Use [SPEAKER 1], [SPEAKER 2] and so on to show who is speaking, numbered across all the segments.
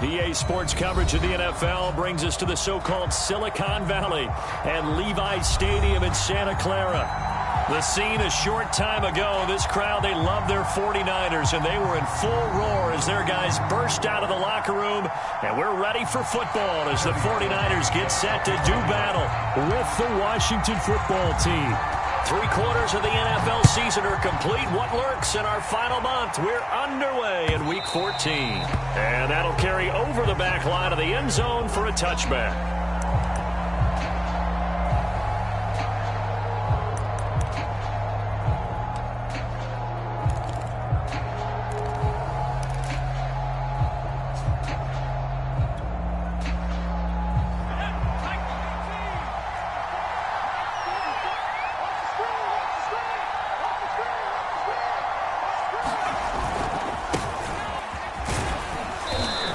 [SPEAKER 1] EA Sports coverage of the NFL brings us to the so-called Silicon Valley and Levi Stadium in Santa Clara. The scene a short time ago, this crowd, they love their 49ers, and they were in full roar as their guys burst out of the locker room, and we're ready for football as the 49ers get set to do battle with the Washington football team. 3/4 of the NFL season are complete. What lurks in our final month? We're underway in Week 14. And that'll carry over the back line of the end zone for a touchback.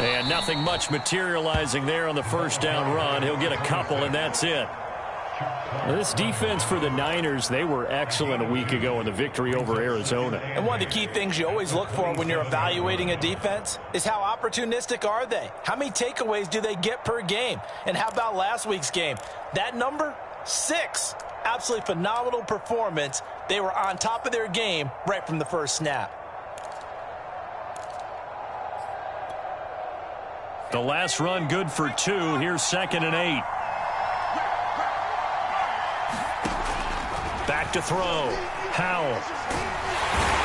[SPEAKER 1] And nothing much materializing there on the first down run. He'll get a couple, and that's it. This defense for the Niners, they were excellent a week ago in the victory over Arizona.
[SPEAKER 2] And one of the key things you always look for when you're evaluating a defense is how opportunistic are they? How many takeaways do they get per game? And how about last week's game? That number, 6. Absolutely phenomenal performance. They were on top of their game right from the first snap.
[SPEAKER 1] The last run good for 2. Here's 2nd and 8. Back to throw. Howell.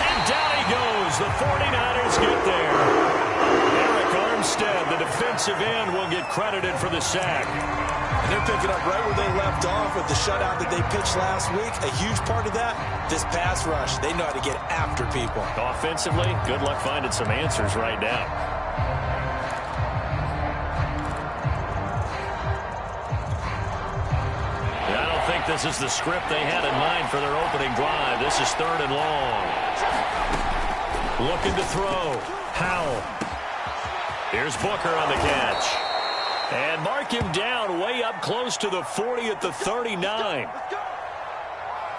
[SPEAKER 1] And down he goes. The 49ers get there. Eric Armstead, the defensive end, will get credited for the sack.
[SPEAKER 2] And they're picking up right where they left off with the shutout that they pitched last week. A huge part of that, this pass rush. They know how to get after people.
[SPEAKER 1] Offensively, good luck finding some answers right now. This is the script they had in mind for their opening drive. This is 3rd and long. Looking to throw. Howell. Here's Booker on the catch. And mark him down way up close to the 40 at the 39.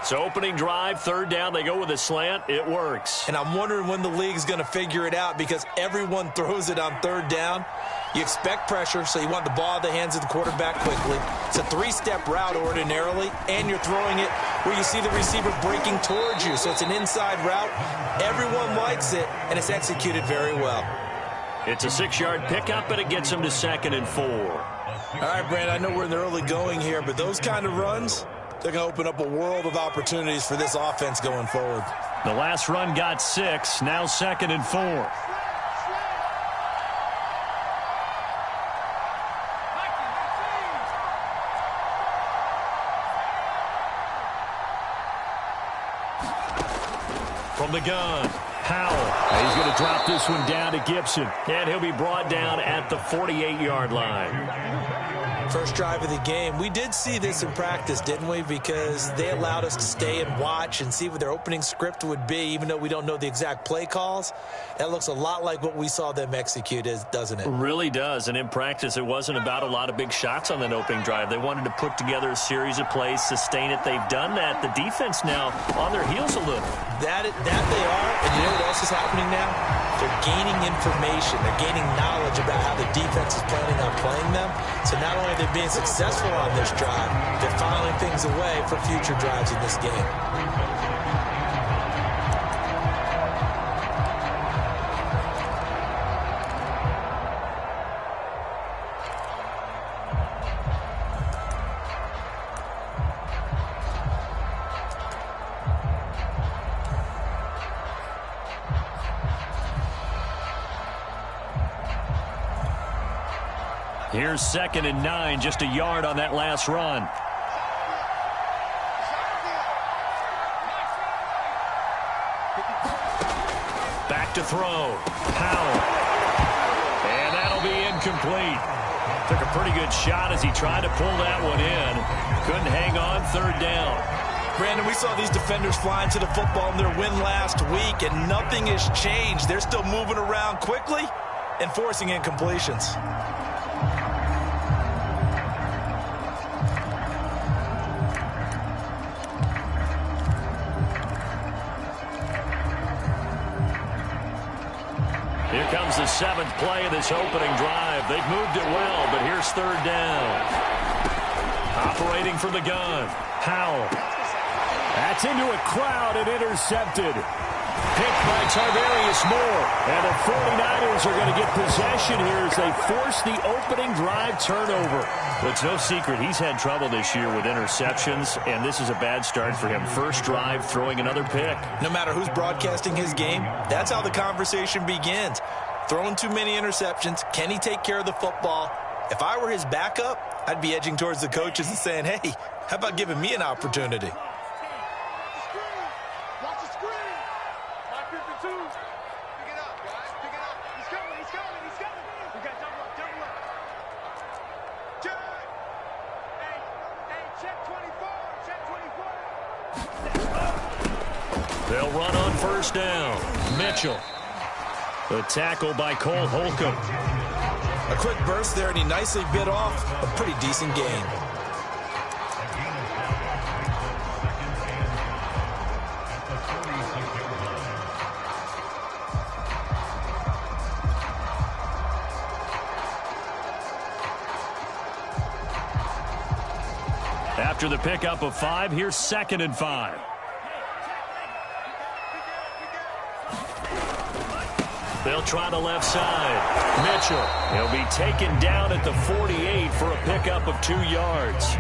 [SPEAKER 1] So opening drive, 3rd down, they go with a slant. It works.
[SPEAKER 2] And I'm wondering when the league's going to figure it out because everyone throws it on 3rd down. You expect pressure, so you want the ball in the hands of the quarterback quickly. It's a 3-step route ordinarily, and you're throwing it where you see the receiver breaking towards you. So it's an inside route. Everyone likes it, and it's executed very well.
[SPEAKER 1] It's a 6-yard pickup, and it gets him to 2nd and 4.
[SPEAKER 2] All right, Brad, I know we're in the early going here, but those kind of runs, they're going to open up a world of opportunities for this offense going forward.
[SPEAKER 1] The last run got 6, now 2nd and 4. From the gun, Howell. He's going to drop this one down to Gibson. And he'll be brought down at the 48-yard line.
[SPEAKER 2] First drive of the game. We did see this in practice, didn't we? Because they allowed us to stay and watch and see what their opening script would be, even though we don't know the exact play calls. That looks a lot like what we saw them execute, doesn't it?
[SPEAKER 1] It really does. And in practice, it wasn't about a lot of big shots on that opening drive. They wanted to put together a series of plays, sustain it. They've done that. The defense now on their heels a little.
[SPEAKER 2] That they are. And you know what else is happening now? They're gaining information. They're gaining knowledge about how the defense is planning on playing them. So not only are they being successful on this drive, they're filing things away for future drives in this game.
[SPEAKER 1] Here's 2nd and 9, just a yard on that last run. Back to throw. Howell. And that'll be incomplete. Took a pretty good shot as he tried to pull that one in. Couldn't hang on, 3rd down.
[SPEAKER 2] Brandon, we saw these defenders flying to the football in their win last week, and nothing has changed. They're still moving around quickly and forcing incompletions.
[SPEAKER 1] Here comes comes the 7th play of this opening drive. They've moved it well, but here's 3rd down. Operating from the gun, Howell. That's into a crowd and intercepted. Picked by Tarvarius Moore. And the 49ers are going to get possession here as they force the opening drive turnover. Well, it's no secret he's had trouble this year with interceptions, and this is a bad start for him. First drive, throwing another pick.
[SPEAKER 2] No matter who's broadcasting his game, that's how the conversation begins. Throwing too many interceptions. Can he take care of the football? If I were his backup, I'd be edging towards the coaches and saying, hey, how about giving me an opportunity?
[SPEAKER 1] They'll run on first down. Mitchell. The tackle by Cole Holcomb.
[SPEAKER 2] A quick burst there, and he nicely bit off a pretty decent gain.
[SPEAKER 1] After the pickup of 5, here's 2nd and 5. They'll try the left side. Mitchell. He'll be taken down at the 48 for a pickup of 2 yards.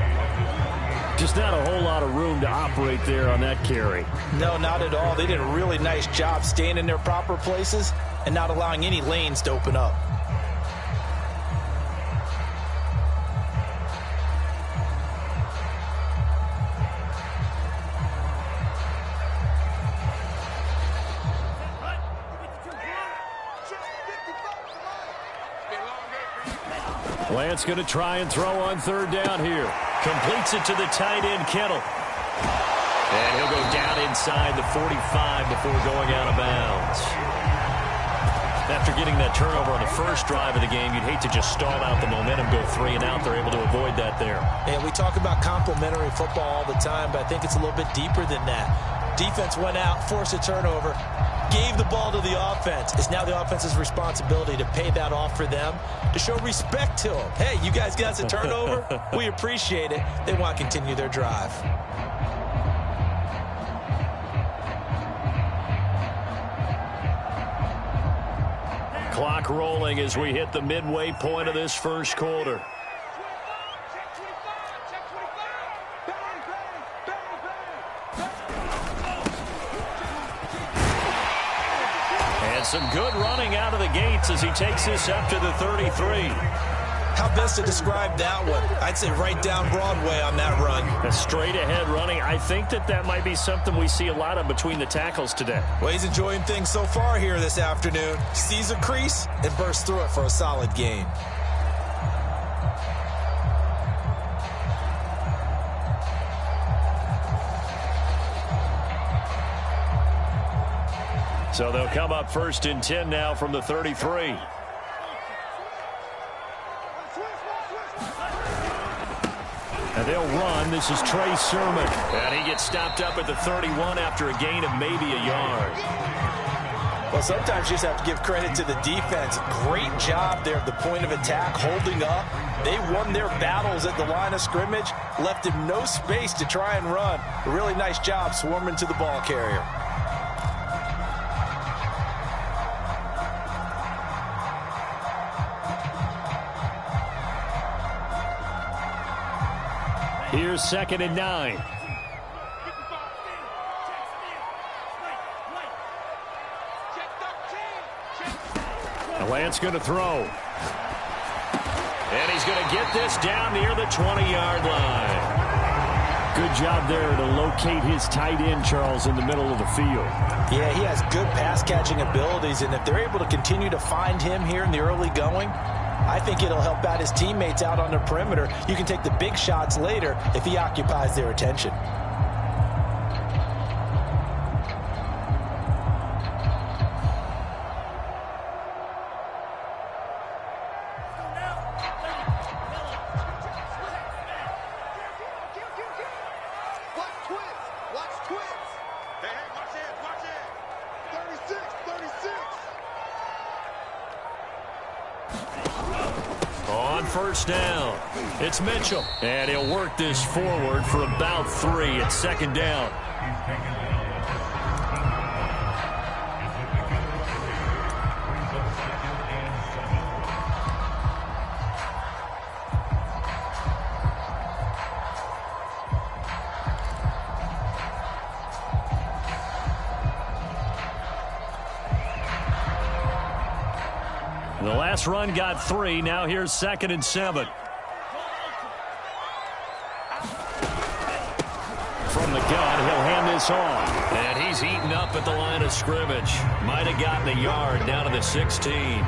[SPEAKER 1] Just not a whole lot of room to operate there on that carry.
[SPEAKER 2] No, not at all. They did a really nice job staying in their proper places and not allowing any lanes to open up.
[SPEAKER 1] Lance going to try and throw on 3rd down here. Completes it to the tight end, Kittle. And he'll go down inside the 45 before going out of bounds. After getting that turnover on the first drive of the game, you'd hate to just stall out the momentum, go 3 and out. They're able to avoid that there.
[SPEAKER 2] And we talk about complementary football all the time, but I think it's a little bit deeper than that. Defense went out, forced a turnover, gave the ball to the offense. It's now the offense's responsibility to pay that off for them, to show respect to them. Hey, you guys got a turnover? We appreciate it. They want to continue their drive.
[SPEAKER 1] Clock rolling as we hit the midway point of this first quarter. And some good running out of the gates as he takes this up to the 33.
[SPEAKER 2] How best to describe that one? I'd say right down Broadway on that run.
[SPEAKER 1] A straight ahead running. I think that might be something we see a lot of between the tackles today.
[SPEAKER 2] Well, he's enjoying things so far here this afternoon. Sees a crease and bursts through it for a solid gain.
[SPEAKER 1] So they'll come up 1st and 10 now from the 33. And they'll run. This is Trey Sermon. And he gets stopped up at the 31 after a gain of maybe a yard.
[SPEAKER 2] Well, sometimes you just have to give credit to the defense. Great job there at the point of attack, holding up. They won their battles at the line of scrimmage, left him no space to try and run. A really nice job swarming to the ball carrier.
[SPEAKER 1] Here's 2nd and 9. Lance going to throw. And he's going to get this down near the 20-yard line. Good job there to locate his tight end, Charles, in the middle of the field.
[SPEAKER 2] Yeah, he has good pass-catching abilities, and if they're able to continue to find him here in the early going, I think it'll help out his teammates out on the perimeter. You can take the big shots later if he occupies their attention.
[SPEAKER 1] first down. It's Mitchell. And he'll work this forward for about 3 at second down. The last run got 3. Now here's 2nd and 7. From the gun, he'll hand this off. And he's eaten up at the line of scrimmage. Might have gotten a yard down to the 16.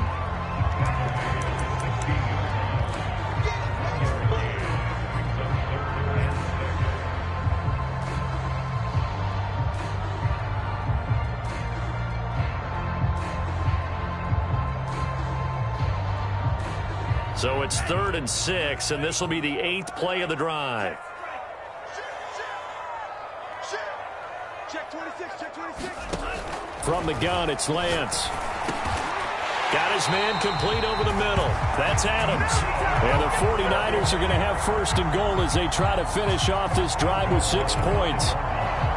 [SPEAKER 1] So it's 3rd and 6, and this will be the 8th play of the drive.
[SPEAKER 3] Check 26, check 26.
[SPEAKER 1] From the gun, it's Lance. Got his man complete over the middle. That's Adams. And the 49ers are going to have 1st and goal as they try to finish off this drive with 6 points.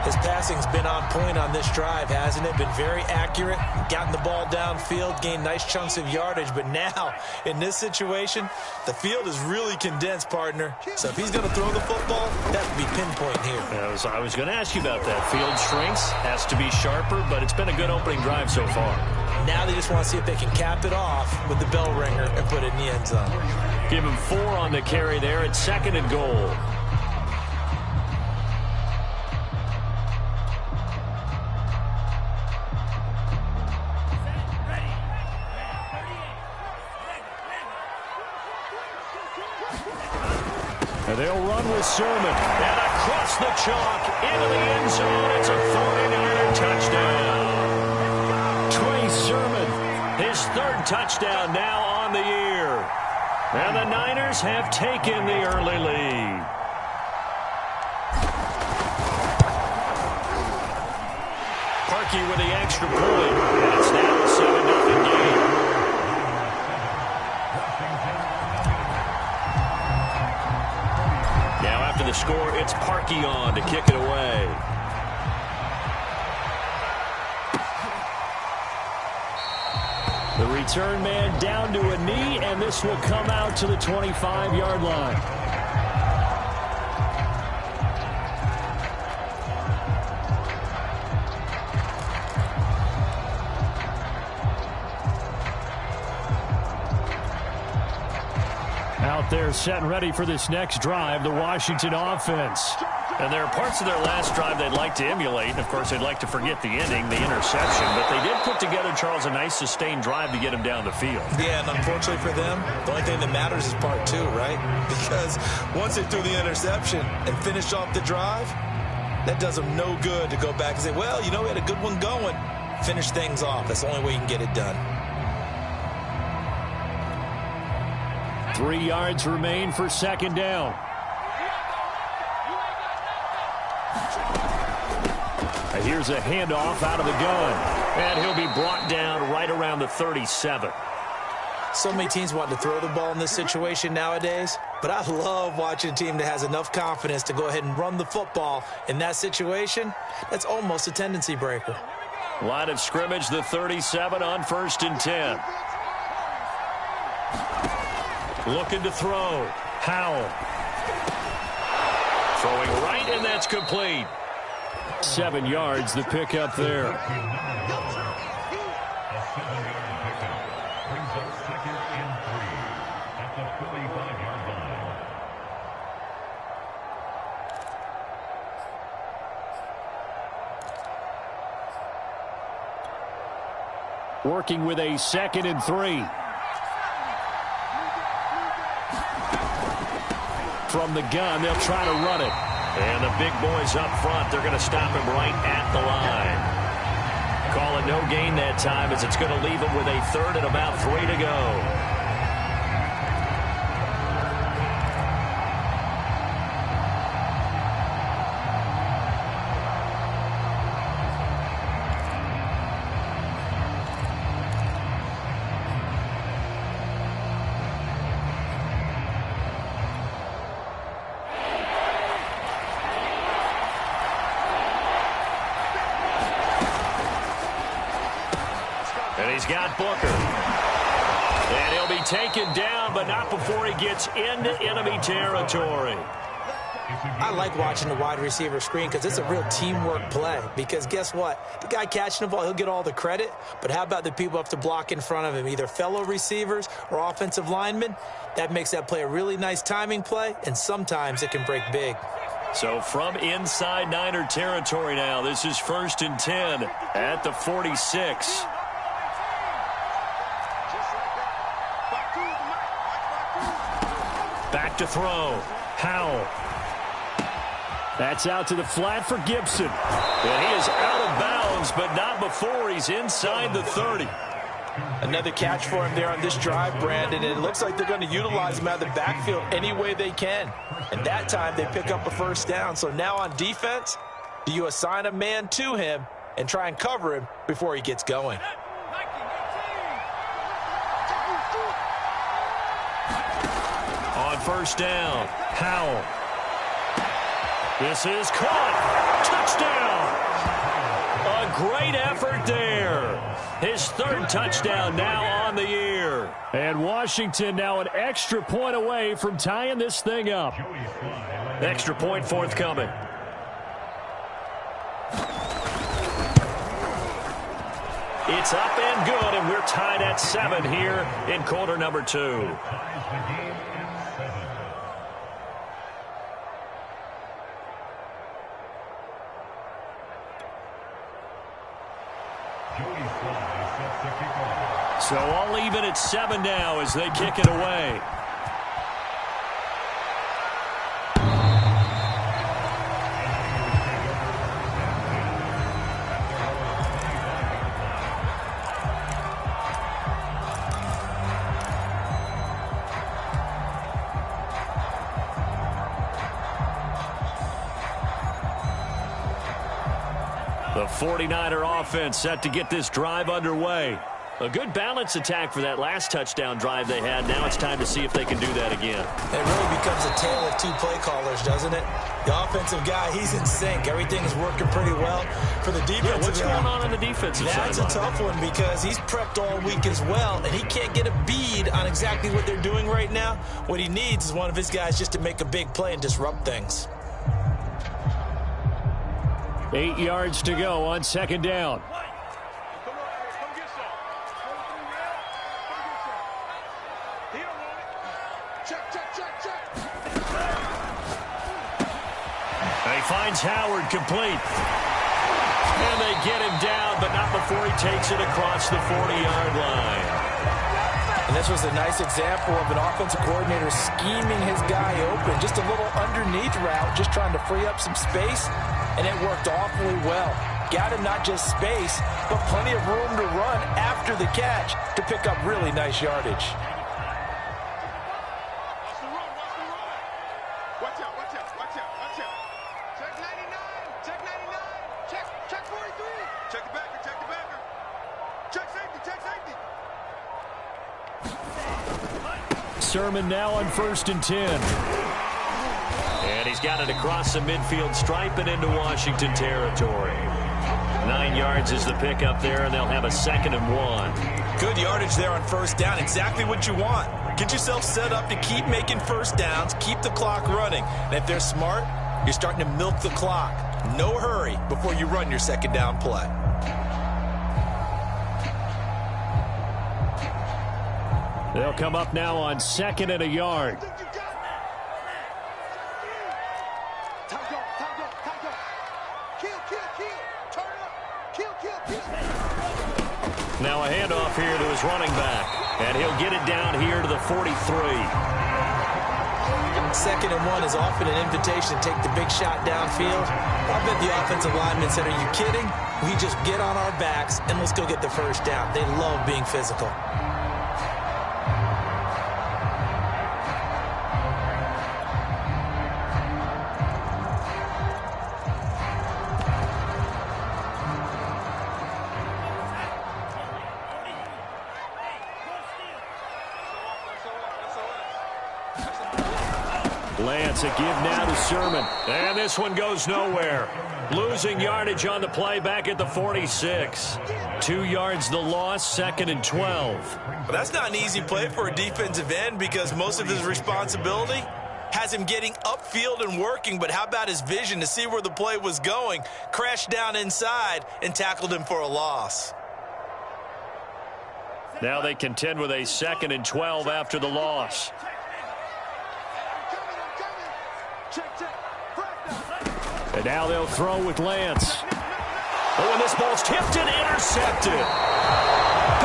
[SPEAKER 2] His passing's been on point on this drive, hasn't it? Been very accurate, gotten the ball downfield, gained nice chunks of yardage. But now, in this situation, the field is really condensed, partner. So if he's going to throw the football, that would be pinpoint here.
[SPEAKER 1] I was going to ask you about that. Field shrinks, has to be sharper, but it's been a good opening drive so far.
[SPEAKER 2] Now they just want to see if they can cap it off with the bell ringer and put it in the end zone.
[SPEAKER 1] Give him 4 on the carry there at 2nd and goal. And they'll run with Sermon. And across the chalk into the end zone. It's a 49er touchdown. Trey Sermon, his 3rd touchdown now on the year. And the Niners have taken the early lead. Parkey with the extra point. And it's now a 7-0 game. After the score, it's Parkey on to kick it away. The return man down to a knee, and this will come out to the 25-yard line. Out there set and ready for this next drive, the Washington offense. And there are parts of their last drive they'd like to emulate. And, of course, they'd like to forget the ending, the interception. But they did put together, Charles, a nice sustained drive to get him down the field.
[SPEAKER 2] Yeah, and unfortunately for them, the only thing that matters is part 2, right? Because once they threw the interception and finished off the drive, that does them no good to go back and say, well, you know, we had a good one going. Finish things off. That's the only way you can get it done.
[SPEAKER 1] 3 yards remain for 2nd down. And here's a handoff out of the gun. And he'll be brought down right around the 37.
[SPEAKER 2] So many teams want to throw the ball in this situation nowadays, but I love watching a team that has enough confidence to go ahead and run the football. In that situation, that's almost a tendency breaker.
[SPEAKER 1] Line of scrimmage, the 37 on 1st and 10. Looking to throw. Howell. Throwing right, and that's complete. 7 yards, the pickup there. Working with a 2nd and 3. From the gun, they'll try to run it. And the big boys up front, they're going to stop him right at the line. Call it no gain that time as it's going to leave him with a 3rd and about 3 to go. He's got Booker. And he'll be taken down, but not before he gets into enemy territory.
[SPEAKER 2] I like watching the wide receiver screen because it's a real teamwork play. Because guess what? The guy catching the ball, he'll get all the credit. But how about the people who have to block in front of him, either fellow receivers or offensive linemen? That makes that play a really nice timing play, and sometimes it can break big.
[SPEAKER 1] So from inside Niner territory now, this is 1st and 10 at the 46. Back to throw. Howell. That's out to the flat for Gibson. And he is out of bounds, but not before he's inside the 30.
[SPEAKER 2] Another catch for him there on this drive, Brandon. And it looks like they're going to utilize him out of the backfield any way they can. And that time they pick up a first down. So now on defense, do you assign a man to him and try and cover him before he gets going?
[SPEAKER 1] On first down, Howell. This is caught. Touchdown. A great effort there. His 3rd touchdown now on the year. And Washington now an extra point away from tying this thing up. Extra point forthcoming. It's up and good, and we're tied at 7 here in quarter number 2. So all even at 7 now as they kick it away. The 49er offense set to get this drive underway. A good balance attack for that last touchdown drive they had. Now it's time to see if they can do that again.
[SPEAKER 2] It really becomes a tale of 2 play callers, doesn't it? The offensive guy, he's in sync. Everything's working pretty well. For the defensive
[SPEAKER 1] guy, what's going on the defensive side?
[SPEAKER 2] That's a tough one because he's prepped all week as well, and he can't get a bead on exactly what they're doing right now. What he needs is one of his guys just to make a big play and disrupt things.
[SPEAKER 1] 8 yards to go on 2nd down. He finds Howard complete. And they get him down, but not before he takes it across the 40-yard line.
[SPEAKER 2] And this was a nice example of an offensive coordinator scheming his guy open. Just a little underneath route, just trying to free up some space. And it worked awfully well. Got him not just space, but plenty of room to run after the catch to pick up really nice yardage.
[SPEAKER 3] Watch out, watch out, watch out, watch out. Check 99, check 99, check 43. Check the backer, check the backer. Check safety, check safety.
[SPEAKER 1] Sermon now on 1st and 10. And he's got it across the midfield stripe and into Washington territory. 9 yards is the pickup there, and they'll have a 2nd and 1.
[SPEAKER 2] Good yardage there on 1st down. Exactly what you want. Get yourself set up to keep making 1st downs, keep the clock running. And if they're smart, you're starting to milk the clock. No hurry before you run your 2nd down play.
[SPEAKER 1] They'll come up now on 2nd and a yard. Now a handoff here to his running back. And he'll get it down here to the 43.
[SPEAKER 2] 2nd and 1 is often an invitation to take the big shot downfield. I bet the offensive lineman said, are you kidding? We just get on our backs and let's go get the 1st down. They love being physical.
[SPEAKER 1] It's a give now to Sermon. And this one goes nowhere. Losing yardage on the play back at the 46. 2 yards the loss, 2nd and 12.
[SPEAKER 2] Well, that's not an easy play for a defensive end because most of his responsibility has him getting upfield and working, but how about his vision to see where the play was going, crashed down inside, and tackled him for a loss.
[SPEAKER 1] Now they contend with a 2nd and 12 after the loss. And now they'll throw with Lance. Oh, and this ball's tipped and intercepted.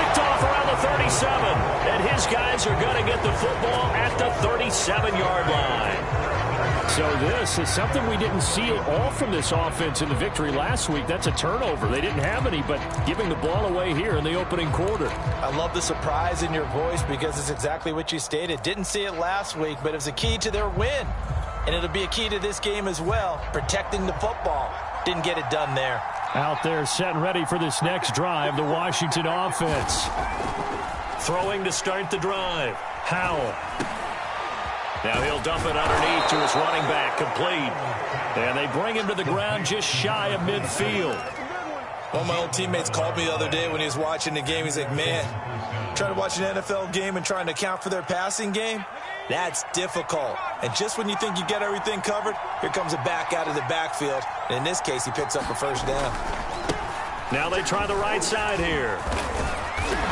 [SPEAKER 1] Picked off around the 37. And his guys are going to get the football at the 37-yard line. So this is something we didn't see at all from this offense in the victory last week. That's a turnover. They didn't have any, but giving the ball away here in the opening quarter.
[SPEAKER 2] I love the surprise in your voice because it's exactly what you stated. Didn't see it last week, but it was a key to their win. And it'll be a key to this game as well, protecting the football. Didn't get it done there.
[SPEAKER 1] Out there set and ready for this next drive, the Washington offense. Throwing to start the drive. Howell. Now he'll dump it underneath to his running back, complete. And they bring him to the ground just shy of midfield.
[SPEAKER 2] One of my old teammates called me the other day when he was watching the game. He's like, man, trying to watch an NFL game and trying to account for their passing game? That's difficult. And just when you think you get everything covered, here comes a back out of the backfield. And in this case, he picks up a first down.
[SPEAKER 1] Now they try the right side here.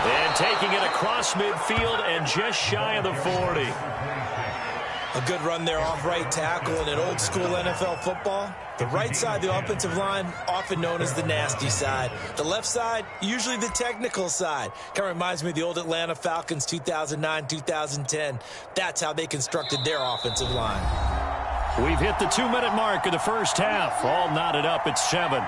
[SPEAKER 1] And taking it across midfield and just shy of the 40.
[SPEAKER 2] A good run there off right tackle in an old school NFL football. The right side, the offensive line, often known as the nasty side. The left side, usually the technical side. Kind of reminds me of the old Atlanta Falcons 2009-2010. That's how they constructed their offensive line.
[SPEAKER 1] We've hit the 2-minute mark of the first half. All knotted up at 7.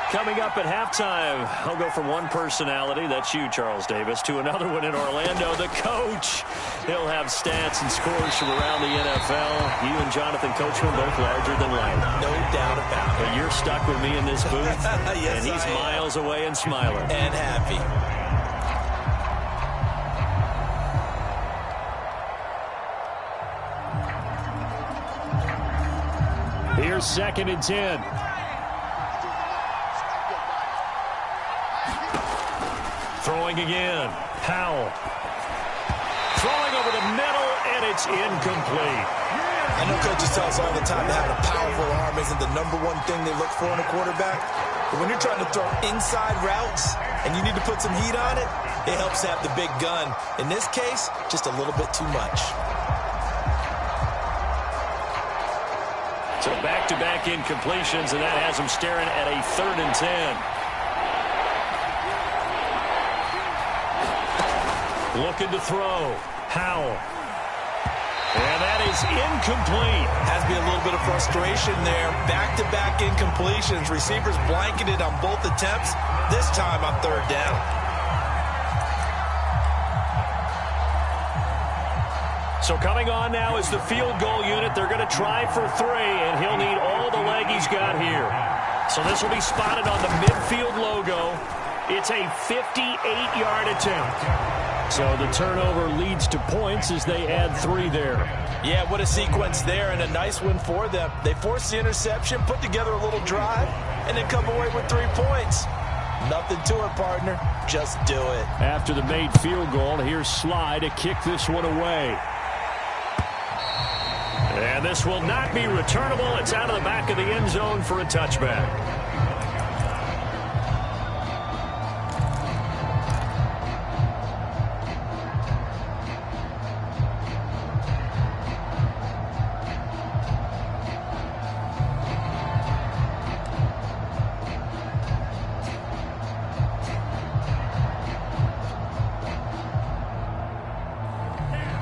[SPEAKER 1] Coming up at halftime, I'll go from one personality, that's you, Charles Davis, to another one in Orlando, the coach. He'll have stats and scores from around the NFL. You and Jonathan Coachman both larger than life.
[SPEAKER 2] No doubt about it.
[SPEAKER 1] But you're stuck with me in this booth,
[SPEAKER 2] yes,
[SPEAKER 1] and he's miles away and smiling.
[SPEAKER 2] And happy.
[SPEAKER 1] Here's 2nd and 10. Throwing again. Howell. Throwing over the middle, and it's incomplete.
[SPEAKER 2] I know coaches tell us all the time that having a powerful arm isn't the #1 thing they look for in a quarterback. But when you're trying to throw inside routes and you need to put some heat on it, it helps have the big gun. In this case, just a little bit too much.
[SPEAKER 1] So back-to-back incompletions, and that has them staring at a 3rd and 10. Looking to throw. Howell. And that is incomplete.
[SPEAKER 2] Has to be a little bit of frustration there. Back-to-back incompletions. Receivers blanketed on both attempts. This time on 3rd down.
[SPEAKER 1] So coming on now is the field goal unit. They're going to try for 3, and he'll need all the leg he's got here. So this will be spotted on the midfield logo. It's a 58-yard attempt. So the turnover leads to points as they add 3 there.
[SPEAKER 2] Yeah, what a sequence there, and a nice one for them. They forced the interception, put together a little drive, and then come away with 3 points. Nothing to it, partner. Just do it.
[SPEAKER 1] After the made field goal, here's Sly to kick this one away. And this will not be returnable. It's out of the back of the end zone for a touchback.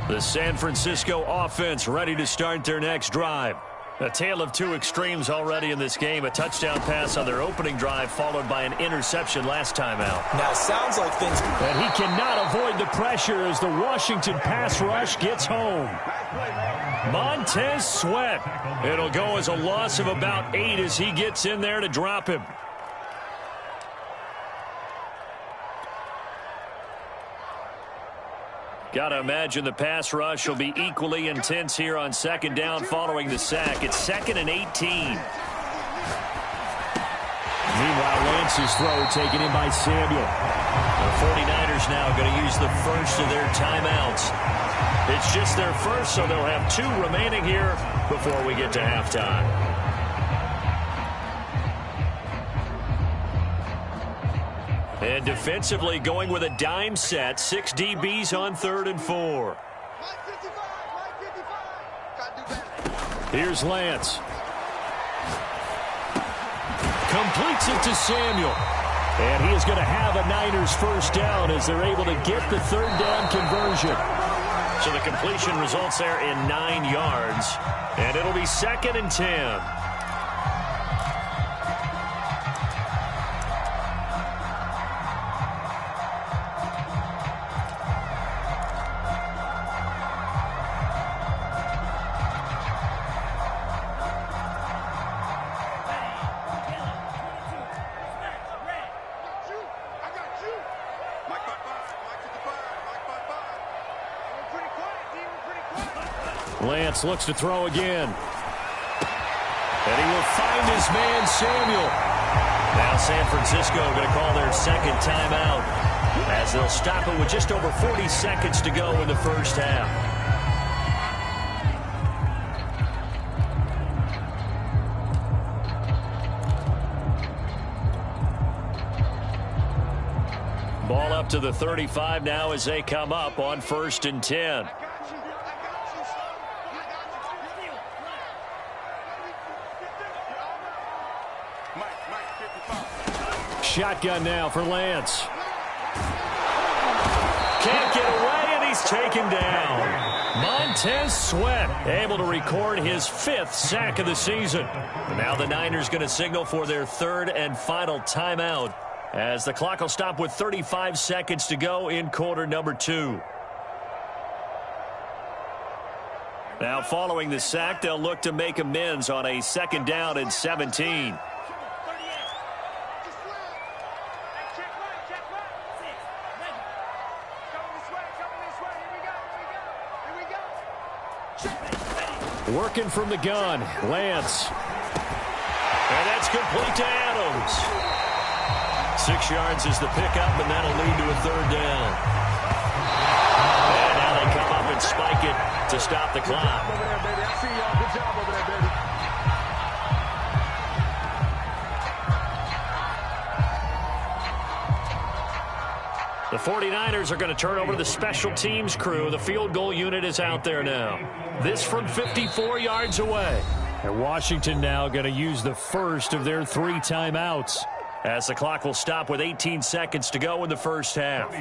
[SPEAKER 1] The San Francisco offense ready to start their next drive. A tale of 2 extremes already in this game. A touchdown pass on their opening drive followed by an interception last time out.
[SPEAKER 2] Now, it sounds like things...
[SPEAKER 1] And he cannot avoid the pressure as the Washington pass rush gets home. Montez Sweat. It'll go as a loss of about 8 as he gets in there to drop him. Got to imagine the pass rush will be equally intense here on second down following the sack. It's 2nd and 18.
[SPEAKER 4] Meanwhile, Lance's throw taken in by Samuel.
[SPEAKER 1] The 49ers now going to use the first of their timeouts. It's just their first, so they'll have 2 remaining here before we get to halftime. And defensively going with a dime set. 6 DBs on 3rd and 4.
[SPEAKER 4] Here's Lance.
[SPEAKER 1] Completes it to Samuel. And he is going to have a Niners first down as they're able to get the 3rd down conversion. So the completion results there in 9 yards. And it'll be 2nd and 10.
[SPEAKER 4] Lance looks to throw again.
[SPEAKER 1] And he will find his man, Samuel. Now San Francisco going to call their 2nd timeout as they'll stop it with just over 40 seconds to go in the first half. Ball up to the 35 now as they come up on 1st and 10.
[SPEAKER 4] Shotgun now for Lance.
[SPEAKER 1] Can't get away, and he's taken down. Montez Sweat able to record his 5th sack of the season. And now the Niners going to signal for their 3rd and final timeout as the clock will stop with 35 seconds to go in quarter number 2. Now following the sack, they'll look to make amends on a 2nd down and 17.
[SPEAKER 4] Working from the gun, Lance.
[SPEAKER 1] And that's complete to Adams. 6 yards is the pickup, and that'll lead to a 3rd down. And now they come up and spike it to stop the clock. The 49ers are going to turn over to the special teams crew. The field goal unit is out there now. This from 54 yards away.
[SPEAKER 4] And Washington now going to use the first of their 3 timeouts.
[SPEAKER 1] As the clock will stop with 18 seconds to go in the first half.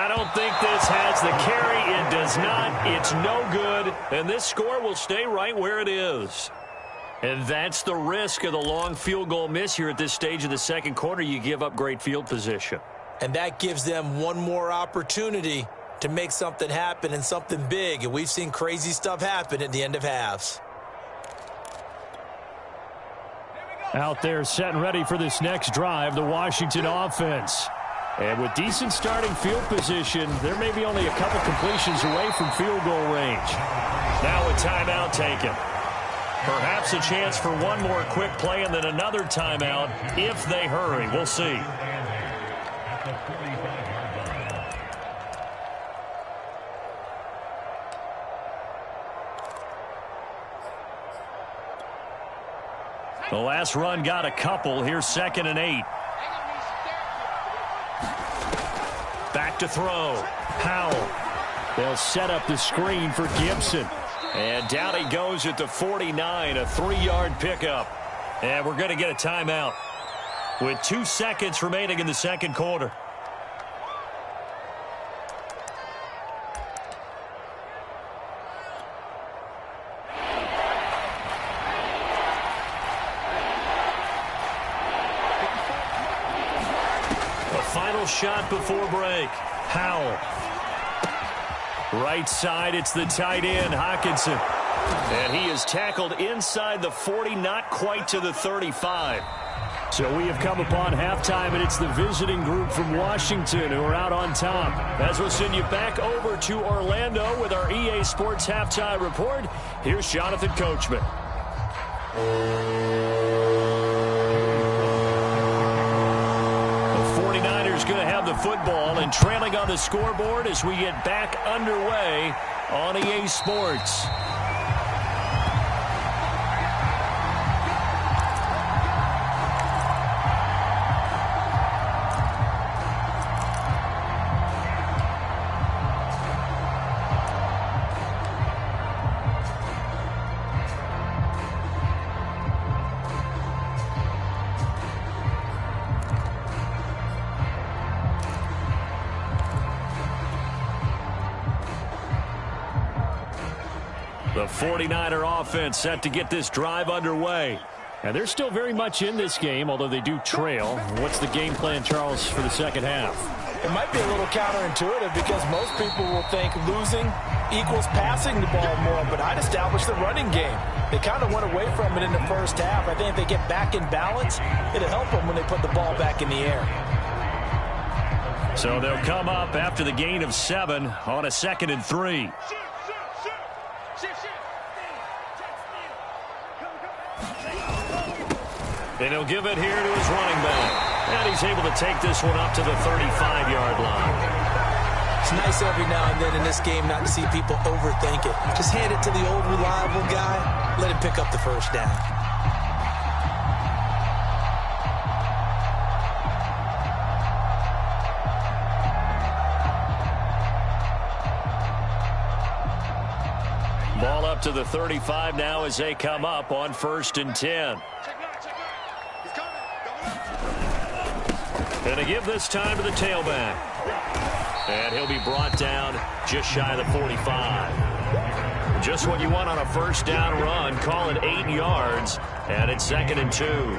[SPEAKER 1] I think this has the carry. It does not. It's no good. And this score will stay right where it is. And that's the risk of the long field goal miss here at this stage of the second quarter. You give up great field position.
[SPEAKER 2] And that gives them one more opportunity to make something happen and something big. And we've seen crazy stuff happen at the end of halves.
[SPEAKER 4] Out there set and ready for this next drive, the Washington offense. And with decent starting field position, there may be only a couple completions away from field goal range.
[SPEAKER 1] Now a timeout taken. Perhaps a chance for one more quick play and then another timeout if they hurry. We'll see. The last run got a couple. Here's 2nd and 8. Back to throw. Powell.
[SPEAKER 4] They'll set up the screen for Gibson.
[SPEAKER 1] And down he goes at the 49, a 3-yard pickup. And we're going to get a timeout with 2 seconds remaining in the second quarter. A final shot before break. Howell. Right side, it's the tight end, Hockenson. And he is tackled inside the 40, not quite to the 35.
[SPEAKER 4] So we have come upon halftime, and it's the visiting group from Washington who are out on top.
[SPEAKER 1] As we'll send you back over to Orlando with our EA Sports Halftime Report, here's Jonathan Coachman. The 49ers going to have the football and trailing on the scoreboard as we get back underway on EA Sports. The 49er offense set to get this drive underway.
[SPEAKER 4] And they're still very much in this game, although they do trail. What's the game plan, Charles, for the second half?
[SPEAKER 2] It might be a little counterintuitive because most people will think losing equals passing the ball more, but I'd establish the running game. They kind of went away from it in the first half. I think if they get back in balance, it'll help them when they put the ball back in the air.
[SPEAKER 1] So they'll come up after the gain of 7 on a 2nd and 3. And he'll give it here to his running back. And he's able to take this one up to the 35-yard line.
[SPEAKER 2] It's nice every now and then in this game not to see people overthink it. Just hand it to the old reliable guy. Let him pick up the first down.
[SPEAKER 1] Ball up to the 35 now as they come up on 1st and 10. And to give this time to the tailback. And he'll be brought down just shy of the 45. Just what you want on a first down run. Call it 8 yards. And it's 2nd and 2.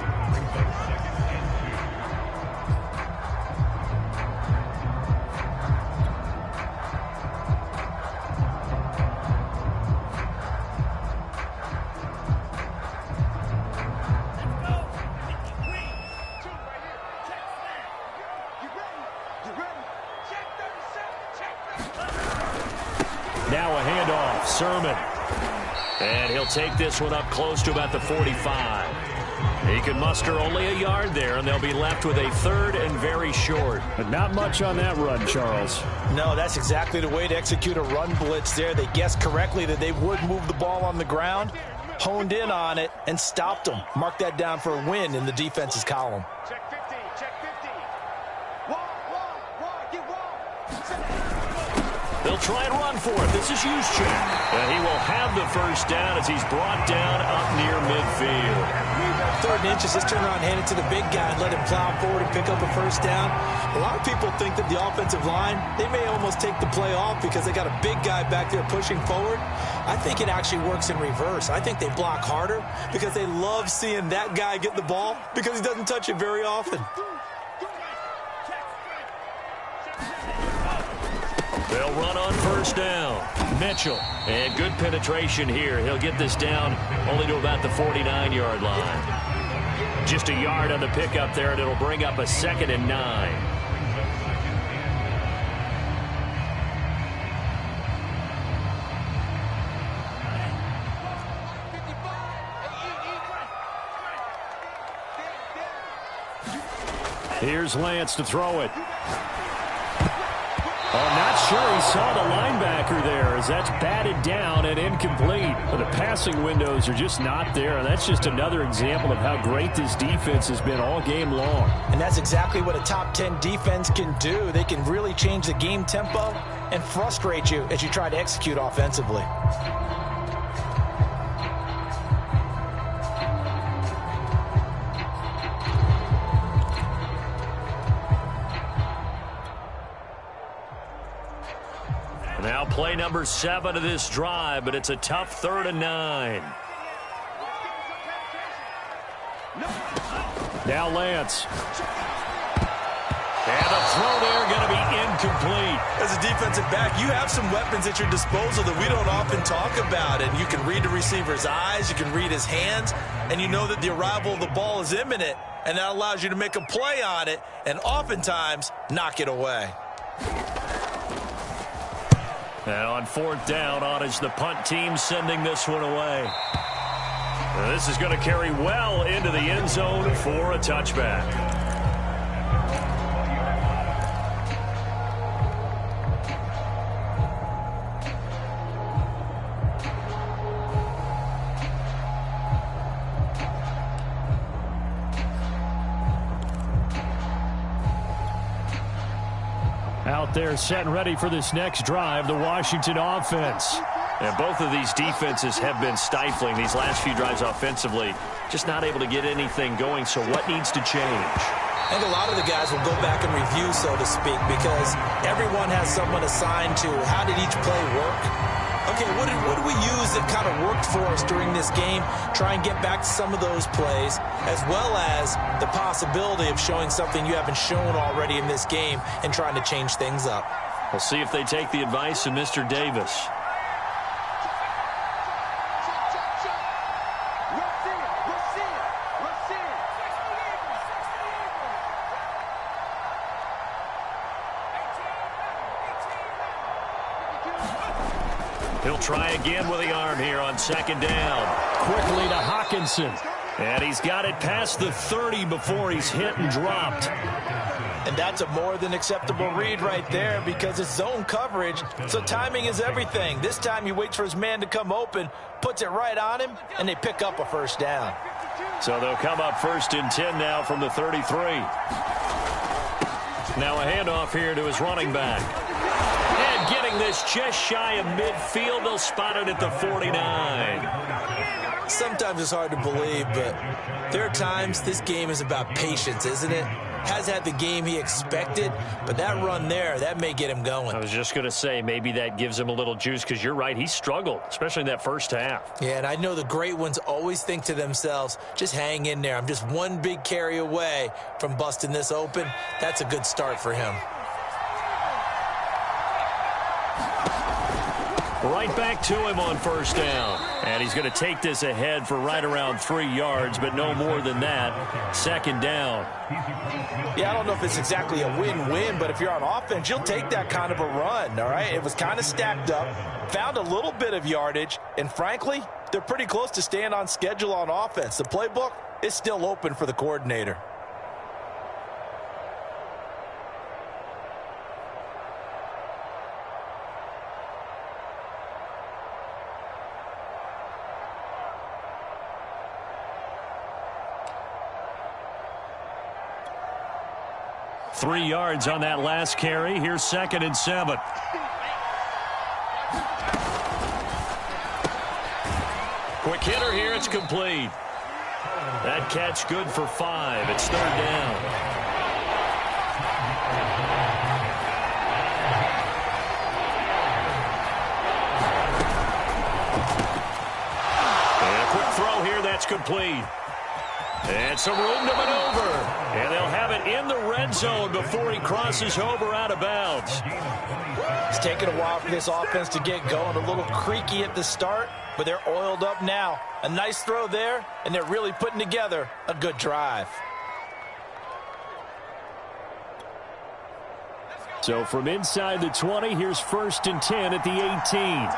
[SPEAKER 1] Now a handoff, Sermon. And he'll take this one up close to about the 45. He can muster only a yard there, and they'll be left with a 3rd and very short.
[SPEAKER 4] But not much on that run, Charles.
[SPEAKER 2] No, that's exactly the way to execute a run blitz there. They guessed correctly that they would move the ball on the ground, honed in on it, and stopped them. Mark that down for a win in the defense's column.
[SPEAKER 3] Check 50, check 50. Wall, get wall.
[SPEAKER 1] They'll try and run for it. This is Juszczyk. And he will have the first down as he's brought down up near midfield.
[SPEAKER 2] 3rd and inches, just turn around, hand it to the big guy, and let him plow forward and pick up a first down. A lot of people think that the offensive line, they may almost take the play off because they got a big guy back there pushing forward. I think it actually works in reverse. I think they block harder because they love seeing that guy get the ball because he doesn't touch it very often.
[SPEAKER 1] They'll run on first down. Mitchell. And good penetration here. He'll get this down only to about the 49-yard line. Just a yard on the pickup there, and it'll bring up a 2nd and 9.
[SPEAKER 4] Here's Lance to throw it. I'm not sure he saw the linebacker there as that's batted down and incomplete. But the passing windows are just not there. And that's just another example of how great this defense has been all game long.
[SPEAKER 2] And that's exactly what a top 10 defense can do. They can really change the game tempo and frustrate you as you try to execute offensively.
[SPEAKER 1] Now play number 7 of this drive, but it's a tough 3rd and 9.
[SPEAKER 4] Now Lance.
[SPEAKER 1] And the throw there going to be incomplete.
[SPEAKER 2] As a defensive back, you have some weapons at your disposal that we don't often talk about. And you can read the receiver's eyes, you can read his hands, and you know that the arrival of the ball is imminent, and that allows you to make a play on it and oftentimes knock it away.
[SPEAKER 1] And on 4th down, on is the punt team sending this one away. This is going to carry well into the end zone for a touchback.
[SPEAKER 4] Out there set and ready for this next drive, the Washington offense.
[SPEAKER 1] And both of these defenses have been stifling these last few drives offensively. Just not able to get anything going, so what needs to change?
[SPEAKER 2] I think a lot of the guys will go back and review, so to speak, because everyone has someone assigned to how did each play work. Okay, what did we use that kind of worked for us during this game? Try and get back to some of those plays, as well as the possibility of showing something you haven't shown already in this game and trying to change things up.
[SPEAKER 1] We'll see if they take the advice of Mr. Davis. He'll try again with the arm here on 2nd down.
[SPEAKER 4] Quickly to Hawkinson.
[SPEAKER 1] And he's got it past the 30 before he's hit and dropped.
[SPEAKER 2] And that's a more than acceptable read right there because it's zone coverage, so timing is everything. This time he waits for his man to come open, puts it right on him, and they pick up a 1st down.
[SPEAKER 1] So they'll come up 1st and 10 now from the 33. Now a handoff here to his running back. And getting this just shy of midfield, they'll spot it at the 49.
[SPEAKER 2] Sometimes it's hard to believe, but there are times this game is about patience, isn't it? Has had the game he expected, but that run there, that may get him going.
[SPEAKER 1] I was just going to say, maybe that gives him a little juice because you're right, he struggled, especially in that first half.
[SPEAKER 2] Yeah, and I know the great ones always think to themselves, just hang in there. I'm just one big carry away from busting this open. That's a good start for him.
[SPEAKER 1] Right back to him on 1st down. And he's going to take this ahead for right around 3 yards, but no more than that. 2nd down.
[SPEAKER 2] Yeah, I don't know if it's exactly a win-win, but if you're on offense, you'll take that kind of a run, all right? It was kind of stacked up, found a little bit of yardage, and frankly, they're pretty close to staying on schedule on offense. The playbook is still open for the coordinator.
[SPEAKER 1] Three yards on that last carry. Here's 2nd and 7. Quick hitter here. It's complete. That catch good for 5. It's 3rd down. And a quick throw here. That's complete. And some room to maneuver. And they'll have it in the red zone before he crosses over out of bounds.
[SPEAKER 2] It's taken a while for this offense to get going. A little creaky at the start, but they're oiled up now. A nice throw there, and they're really putting together a good drive.
[SPEAKER 4] So from inside the 20, here's 1st and 10 at the 18.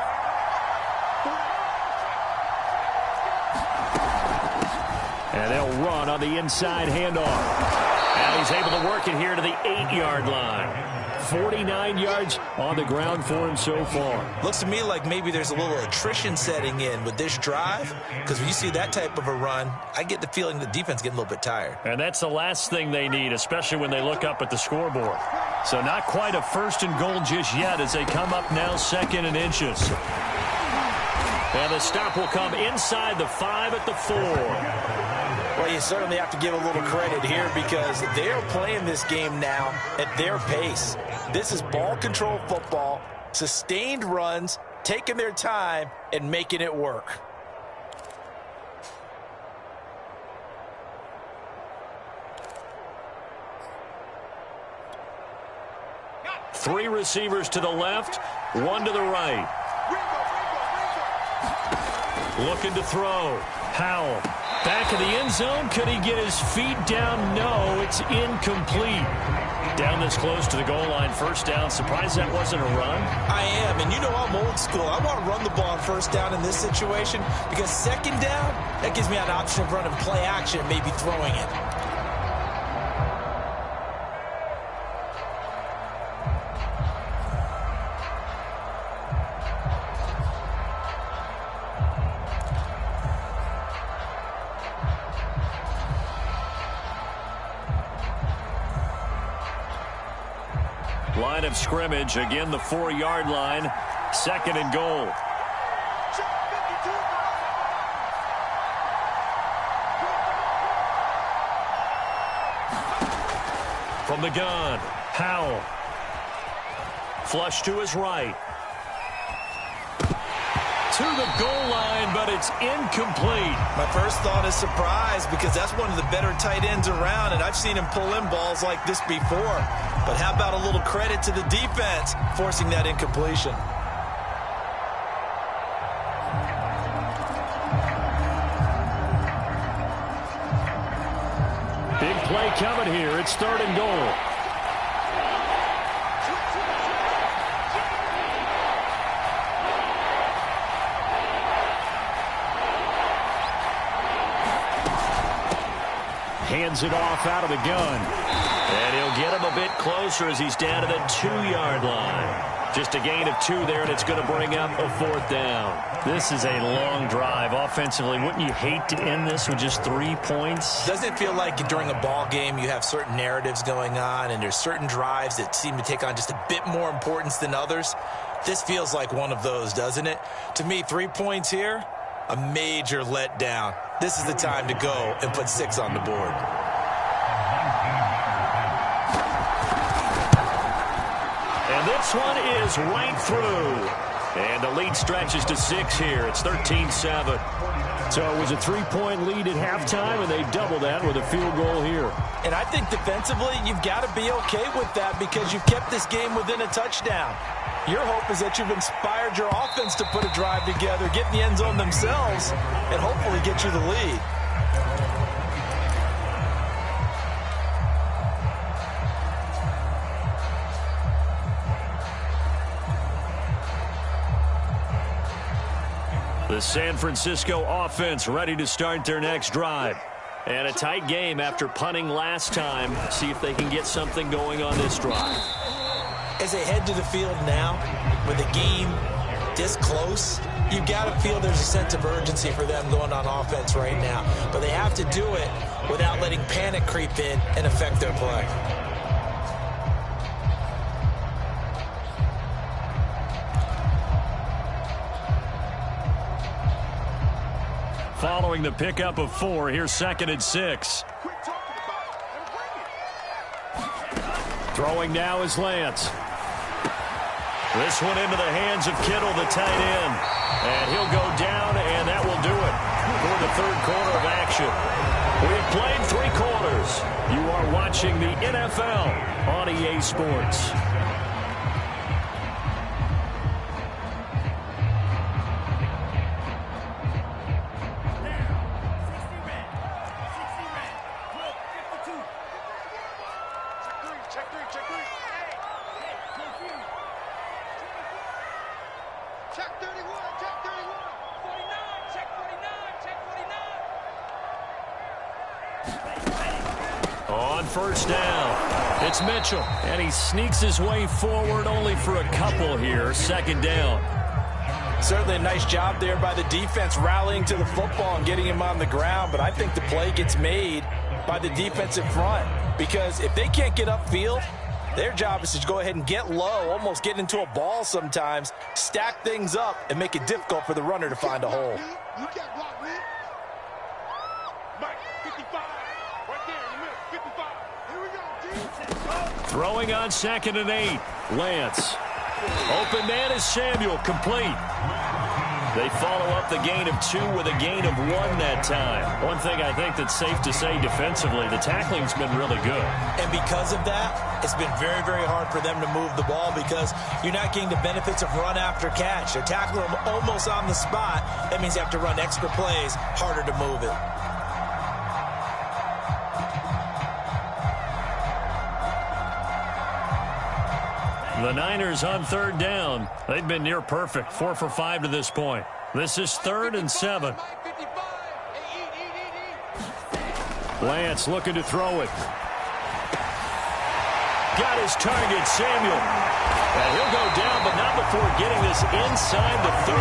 [SPEAKER 4] And they'll run on the inside handoff. And he's able to work it here to the 8-yard line. 49 yards on the ground for him so far.
[SPEAKER 2] Looks to me like maybe there's a little attrition setting in with this drive, because when you see that type of a run, I get the feeling the defense getting a little bit tired.
[SPEAKER 1] And that's the last thing they need, especially when they look up at the scoreboard. So not quite a 1st and goal just yet as they come up now 2nd and inches. And the stop will come inside the 5 at the 4.
[SPEAKER 2] Well, you certainly have to give a little credit here because they're playing this game now at their pace. This is ball control football, sustained runs, taking their time, and making it work.
[SPEAKER 1] Three receivers to the left, one to the right. Looking to throw. Howell. Back of the end zone. Could he get his feet down? No, it's incomplete. Down this close to the goal line. First down. Surprised that wasn't a run?
[SPEAKER 2] I am, and you know I'm old school. I want to run the ball on first down in this situation because second down, that gives me an option of running play action and maybe throwing it.
[SPEAKER 1] Line of scrimmage, again the 4-yard line, second and goal. From the gun, Howell. Flush to his right. To the goal line, but it's incomplete.
[SPEAKER 2] My first thought is surprise because that's one of the better tight ends around, and I've seen him pull in balls like this before. But how about a little credit to the defense forcing that incompletion?
[SPEAKER 1] Big play coming here. It's third and goal. Hands it off out of the gun. And he'll get him a bit closer as he's down to the 2-yard line. Just a gain of 2 there, and it's going to bring up a fourth down. This is a long drive offensively. Wouldn't you hate to end this with just 3 points?
[SPEAKER 2] Doesn't it feel like during a ball game you have certain narratives going on and there's certain drives that seem to take on just a bit more importance than others? This feels like one of those, doesn't it? To me, 3 points here, a major letdown. This is the time to go and put 6 on the board.
[SPEAKER 1] And this one is right through. And the lead stretches to 6 here. It's 13-7.
[SPEAKER 4] So it was a 3-point lead at halftime, and they double that with a field goal here.
[SPEAKER 2] And I think defensively, you've got to be okay with that because you've kept this game within a touchdown. Your hope is that you've inspired your offense to put a drive together, get in the end zone themselves, and hopefully get you the lead.
[SPEAKER 1] The San Francisco offense ready to start their next drive. And a tight game after punting last time. See if they can get something going on this drive.
[SPEAKER 2] As they head to the field now, with the game this close, you've got to feel there's a sense of urgency for them going on offense right now. But they have to do it without letting panic creep in and affect their play.
[SPEAKER 1] Following the pickup of 4, here's 2nd and 6. Throwing now is Lance. This one into the hands of Kittle, the tight end. And he'll go down, and that will do it for the third quarter of action. We've played 3 quarters. You are watching the NFL on EA Sports. On first down, it's Mitchell, and he sneaks his way forward only for a couple here. 2nd down.
[SPEAKER 2] Certainly a nice job there by the defense rallying to the football and getting him on the ground, but I think the play gets made by the defensive front because if they can't get upfield, their job is to go ahead and get low, almost get into a ball sometimes, stack things up, and make it difficult for the runner to find a hole.
[SPEAKER 3] You can't block me. Mike, 55. Right there in the middle, 55. Here we go, D.
[SPEAKER 1] Throwing on 2nd and 8. Lance. Open man is Samuel, complete. They follow up the gain of 2 with a gain of 1 that time. One thing I think that's safe to say defensively, the tackling's been really good.
[SPEAKER 2] And because of that, it's been very, very hard for them to move the ball because you're not getting the benefits of run after catch. They're tackling them almost on the spot. That means you have to run extra plays, harder to move it.
[SPEAKER 1] The Niners on 3rd down. They've been near perfect, 4 for 5 to this point. This is 3rd and 7. Lance looking to throw it. Got his target, Samuel. And he'll go down, but not before getting this inside the 30.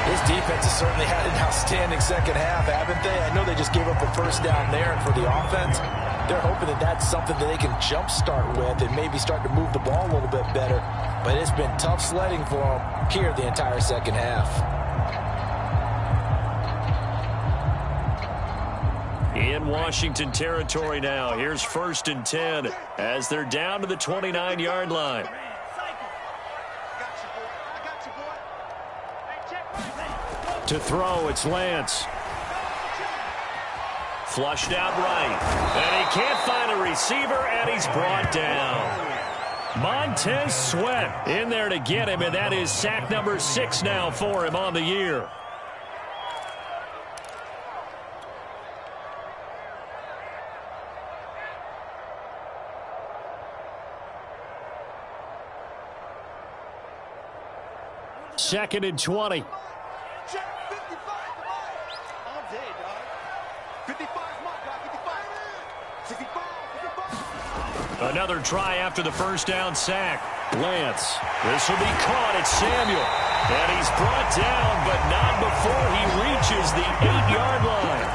[SPEAKER 2] This defense has certainly had an outstanding second half, haven't they? I know they just gave up a first down there, and for the offense, they're hoping that that's something that they can jumpstart with and maybe start to move the ball a little bit better. But it's been tough sledding for them here the entire second half.
[SPEAKER 1] In Washington territory now. Here's 1st and 10 as they're down to the 29-yard line. To throw, it's Lance. Flushed out right. And he can't find a receiver, and he's brought down. Montez Sweat in there to get him, and that is sack number 6 now for him on the year. Second and 20. Another try after the first down sack. Lance. This will be caught. It's Samuel. And he's brought down, but not before he reaches the 8-yard line.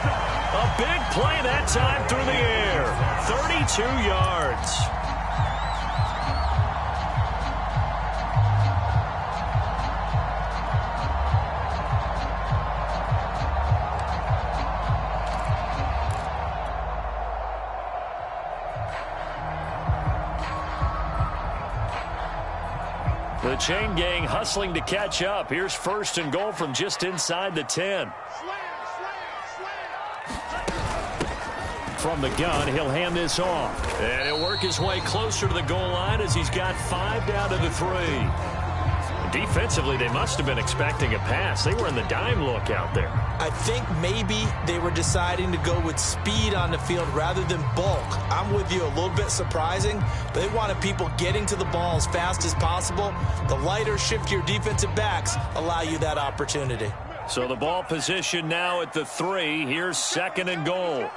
[SPEAKER 1] A big play that time through the air. 32 yards. The chain gang hustling to catch up. Here's 1st and goal from just inside the 10. From the gun, he'll hand this off. And he'll work his way closer to the goal line as he's got 5 down to the 3. Defensively, they must have been expecting a pass. They were in the dime look out there.
[SPEAKER 2] I think maybe they were deciding to go with speed on the field rather than bulk. I'm with you, a little bit surprising, but they wanted people getting to the ball as fast as possible. The lighter, shiftier defensive backs allow you that opportunity.
[SPEAKER 1] So the ball position now at the 3. Here's 2nd and goal.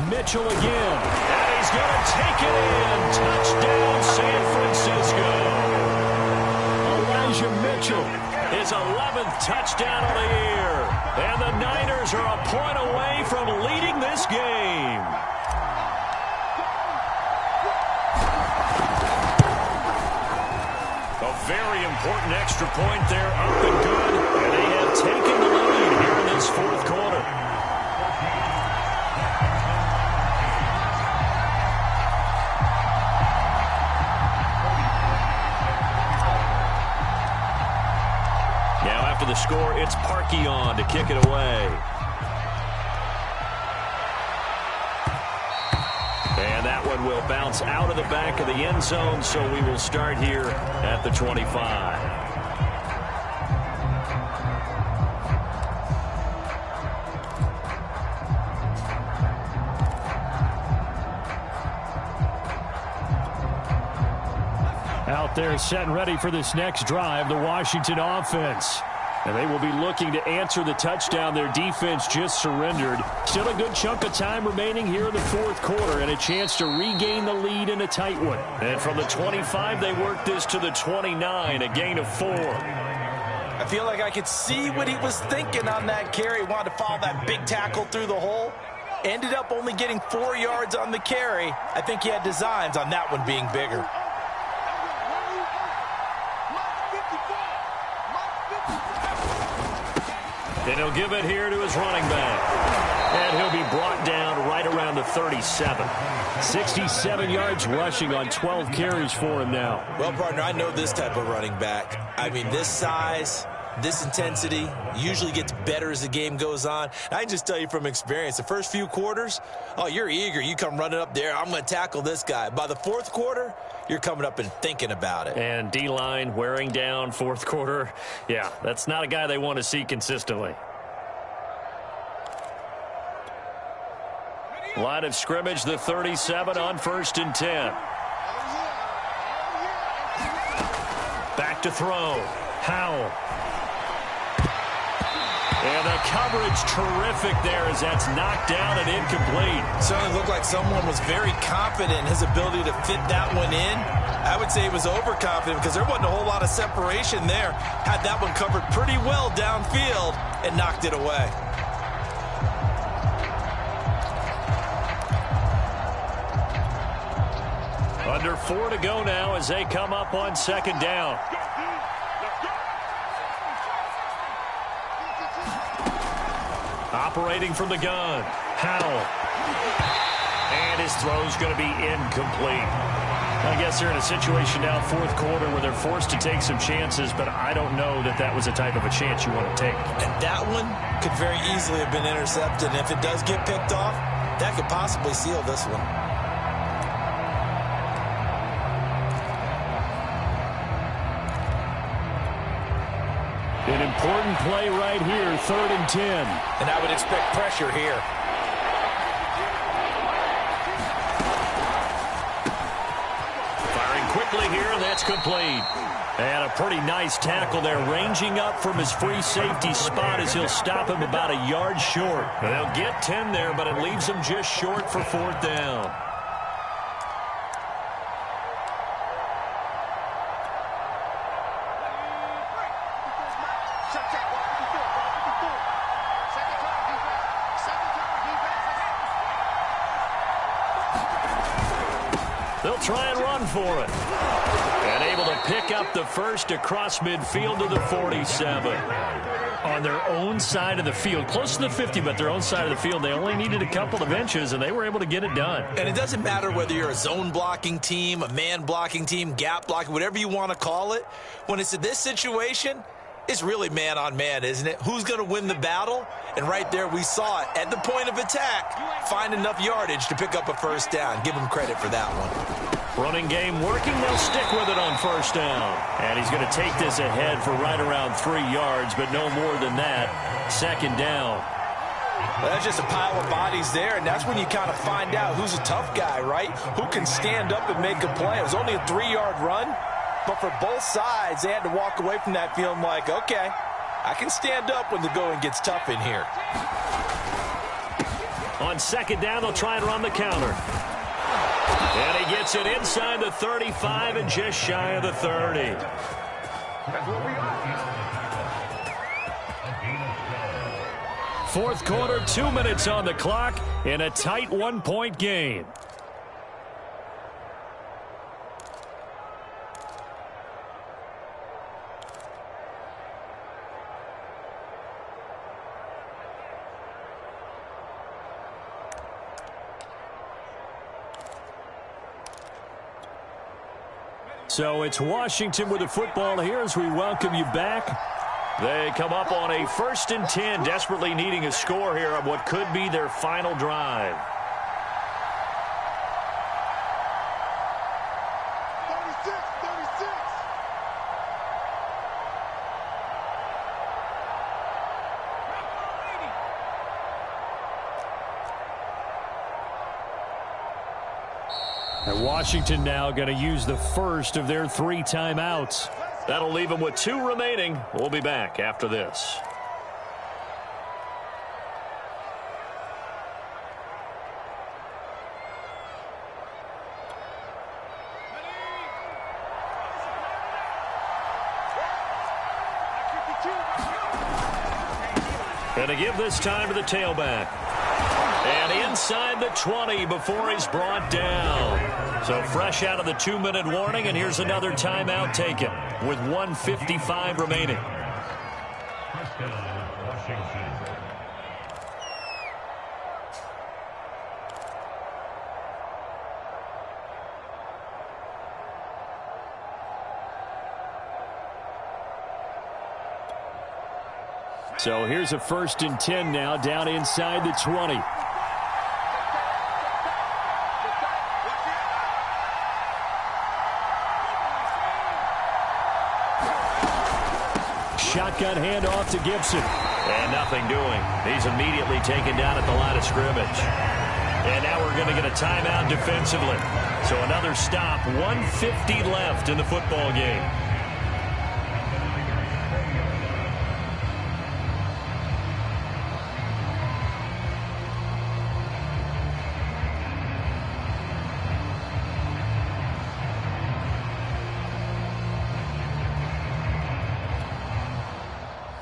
[SPEAKER 1] Mitchell again. And he's going to take it in. Touchdown, San Francisco. Elijah Mitchell, his 11th touchdown of the year. And the Niners are a point away from leading this game. A very important extra point there, up and good. And they have taken the lead here in this 4th quarter. After the score, it's Parkey on to kick it away. And that one will bounce out of the back of the end zone, so we will start here at the 25. Out there set and ready for this next drive, the Washington offense. And they will be looking to answer the touchdown their defense just surrendered. Still a good chunk of time remaining here in the 4th quarter and a chance to regain the lead in a tight one. And from the 25, they work this to the 29, a gain of 4.
[SPEAKER 2] I feel like I could see what he was thinking on that carry. Wanted to follow that big tackle through the hole. Ended up only getting 4 yards on the carry. I think he had designs on that one being bigger. And he'll give it here to his running back. And he'll be brought down right around the
[SPEAKER 4] 37. 67 yards rushing on 12 carries for him now.
[SPEAKER 2] Well, partner, I know this type of running back. I mean, this size, this intensity usually gets better as the game goes on. I can just tell you from experience, the first few quarters, oh, you're eager. You come running up there, I'm going to tackle this guy. By the fourth quarter, you're coming up and thinking about it.
[SPEAKER 4] And D-line wearing down fourth quarter. Yeah, that's not a guy they want to see consistently. Line of scrimmage, the 37 on 1st and 10. Back to throw. Howell. And the coverage terrific there as that's knocked down and incomplete.
[SPEAKER 2] Certainly looked like someone was very confident in his ability to fit that one in. I would say he was overconfident because there wasn't a whole lot of separation there. Had that one covered pretty well downfield and knocked it away.
[SPEAKER 4] Under 4 to go now as they come up on 2nd down. Operating from the gun, Howell. And his throw's going to be incomplete. I guess they're in a situation now, 4th quarter, where they're forced to take some chances, but I don't know that that was the type of a chance you want to take.
[SPEAKER 2] And that one could very easily have been intercepted. And if it does get picked off, that could possibly seal this one.
[SPEAKER 4] An important play right here, 3rd and 10.
[SPEAKER 2] And I would expect pressure here.
[SPEAKER 4] Firing quickly here, and that's complete. And a pretty nice tackle there, ranging up from his free safety spot as he'll stop him about a yard short. And they'll get 10 there, but it leaves him just short for 4th down. They'll try and run for it. And able to pick up the first across midfield to the 47. On their own side of the field. Close to the 50, but their own side of the field. They only needed a couple of inches, and they were able to get it done.
[SPEAKER 2] And it doesn't matter whether you're a zone blocking team, a man blocking team, gap blocking, whatever you want to call it. When it's in this situation, it's really man on man, isn't it? Who's going to win the battle? And right there we saw it. At the point of attack, find enough yardage to pick up a 1st down. Give him credit for that one.
[SPEAKER 4] Running game working. They'll stick with it on 1st down. And he's going to take this ahead for right around 3 yards, but no more than that. 2nd down.
[SPEAKER 2] Well, that's just a pile of bodies there, and that's when you kind of find out who's a tough guy, right? Who can stand up and make a play. It was only a 3-yard run. But for both sides, they had to walk away from that feeling like, okay, I can stand up when the going gets tough in here.
[SPEAKER 4] On 2nd down, they'll try and run the counter. And he gets it inside the 35 and just shy of the 30. Fourth quarter, 2 minutes on the clock in a tight 1-point game. So it's Washington with the football here as we welcome you back. They come up on a 1st and 10, desperately needing a score here on what could be their final drive.
[SPEAKER 3] 36.
[SPEAKER 4] And Washington now going to use the first of their 3 timeouts. That'll leave them with 2 remaining. We'll be back after this. And to give this time to the tailback. And inside the 20 before he's brought down. So fresh out of the 2-minute warning, and here's another timeout taken with 1:55 remaining.
[SPEAKER 1] So here's a 1st and 10 now, down inside the 20. Shotgun handoff to Gibson. And nothing doing. He's immediately taken down at the line of scrimmage. And now we're going to get a timeout defensively. So another stop, 1:50 left in the football game.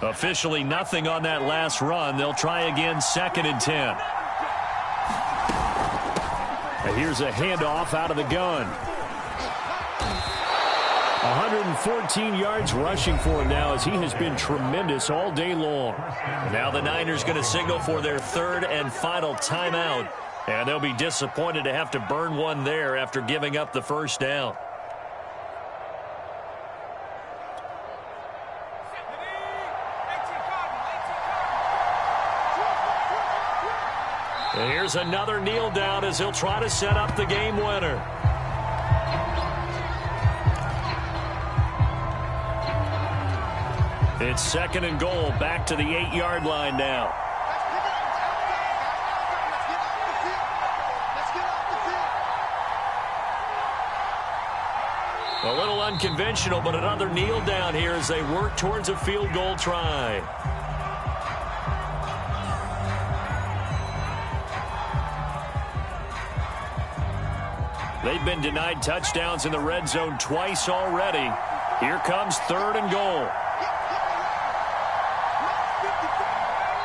[SPEAKER 1] Officially nothing on that last run. They'll try again, 2nd and 10. And here's a handoff out of the gun. 114 yards rushing for him now as he has been tremendous all day long. Now the Niners going to signal for their 3rd and final timeout. And they'll be disappointed to have to burn one there after giving up the 1st down. And here's another kneel down as he'll try to set up the game winner. It's 2nd and goal, back to the 8-yard line now. A little unconventional, but another kneel down here as they work towards a field goal try. They've been denied touchdowns in the red zone twice already. Here comes 3rd and goal.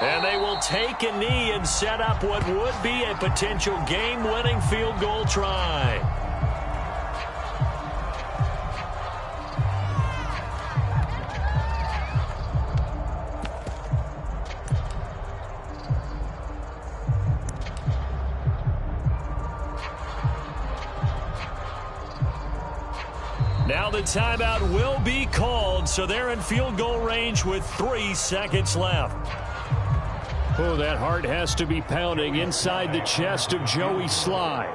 [SPEAKER 1] And they will take a knee and set up what would be a potential game-winning field goal try. Now the timeout will be called, so they're in field goal range with 3 seconds left. Oh, that heart has to be pounding inside the chest of Joey Sly.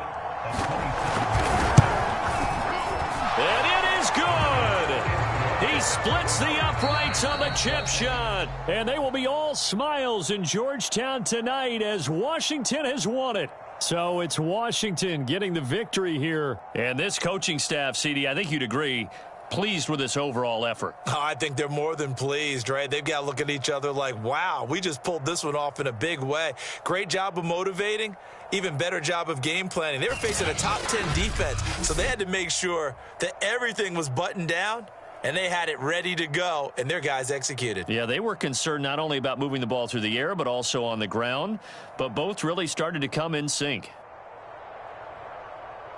[SPEAKER 1] And it is good! He splits the uprights on the chip shot. And they will be all smiles in Georgetown tonight as Washington has won it. So it's Washington getting the victory here. And this coaching staff, CD, I think you'd agree, pleased with this overall effort.
[SPEAKER 2] Oh, I think they're more than pleased, right? They've got to look at each other like, wow, we just pulled this one off in a big way. Great job of motivating, even better job of game planning. They were facing a top 10 defense, so they had to make sure that everything was buttoned down, and they had it ready to go, and their guys executed.
[SPEAKER 1] Yeah, they were concerned not only about moving the ball through the air, but also on the ground, but both really started to come in sync.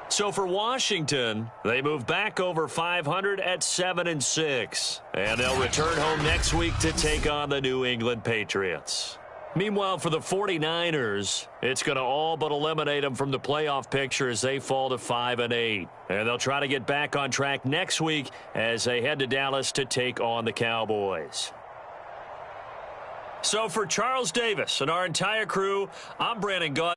[SPEAKER 1] So for Washington, they move back over 500 at 7-6. And they'll return home next week to take on the New England Patriots. Meanwhile, for the 49ers, it's going to all but eliminate them from the playoff picture as they fall to 5-8. And they'll try to get back on track next week as they head to Dallas to take on the Cowboys. So for Charles Davis and our entire crew, I'm Brandon Gaudin.